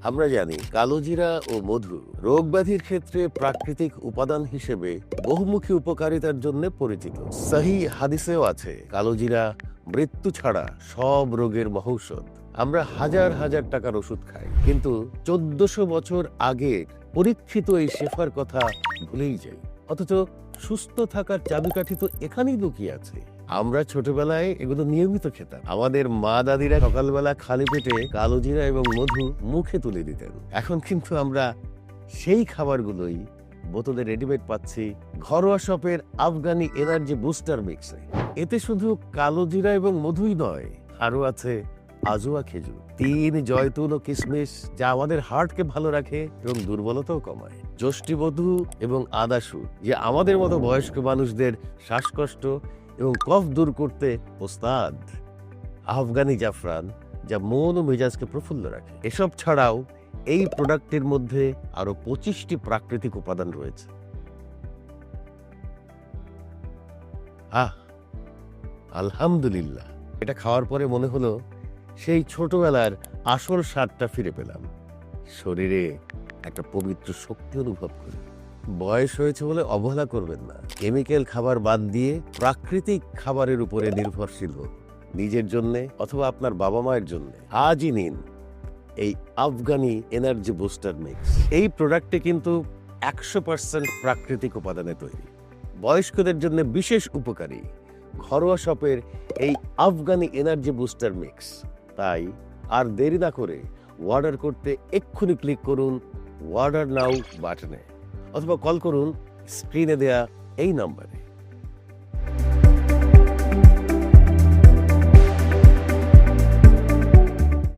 আমরা জানি কালোজিরা ও মধু রোগ ব্যাধির ক্ষেত্রে প্রাকৃতিক উপাদান হিসেবে বহুমুখী উপকারিতার জন্য পরিচিত। সহি হাদিসেও আছে কালোজিরা মৃত্যু ছাড়া সব রোগের মহৌষধ। আমরা হাজার হাজার টাকার ওষুধ খাই, কিন্তু 1400 বছর আগের পরীক্ষিত এই শেফার কথা ভুলেই যাই। অথচ সুস্থ থাকার চাবিকাঠি তো এখানেই লুকিয়ে আছে। আমরা ছোটবেলায় এগুলো নিয়মিত খেতাম। আমাদের মা দাদিরা সকালবেলা খালি পেটে কালোজিরা এবং মধু মুখে তুলে দিতেন। এখন কিন্তু আমরা সেই খাবারগুলোই বোতলে রেডিমেড পাচ্ছি ঘরোয়া শপের আফগানি এনার্জি বুস্টার মিক্সে। এতে শুধু কালোজিরা এবং মধুই নয়, আরো আছে আজোয়া খেজুর, 3 জয়তুন ও কিশমিশ, যা আমাদের হার্টকে ভালো রাখে এবং দুর্বলতাও কমায়, যষ্টি মধু এবং আদাসু, যে আমাদের মতো বয়স্ক মানুষদের শ্বাসকষ্ট এবং কফ দূর করতে ওস্তাদ, আফগানি জাফরান, যা মন ও মেজাজকে প্রফুল্ল রাখে। এসব ছাড়াও এই প্রোডাক্টের মধ্যে আরো 25টি প্রাকৃতিক উপাদান রয়েছে। আলহামদুলিল্লাহ, এটা খাওয়ার পরে মনে হলো সেই ছোটবেলার আসল স্বাদটা ফিরে পেলাম। শরীরে একটা পবিত্র শক্তি অনুভব করি। বয়স হয়েছে বলে অবহেলা করবেন না। কেমিক্যাল খাবার বাদ দিয়ে প্রাকৃতিক খাবারের উপরে নির্ভরশীল হোক, নিজের জন্য অথবা আপনার বাবা মায়ের জন্য। আজই নিন এই আফগানি এনার্জি বুস্টার মিক্স। এই প্রোডাক্টে কিন্তু 100% প্রাকৃতিক উপাদানে তৈরি, বয়স্কদের জন্য বিশেষ উপকারী ঘরোয়া শপের এই আফগানি এনার্জি বুস্টার মিক্স। তাই আর দেরি না করে অর্ডার করতে এক্ষুনি ক্লিক করুন অর্ডার নাও বাটনে, অথবা কল করুন স্ক্রিনে দেয়া এই নম্বরে।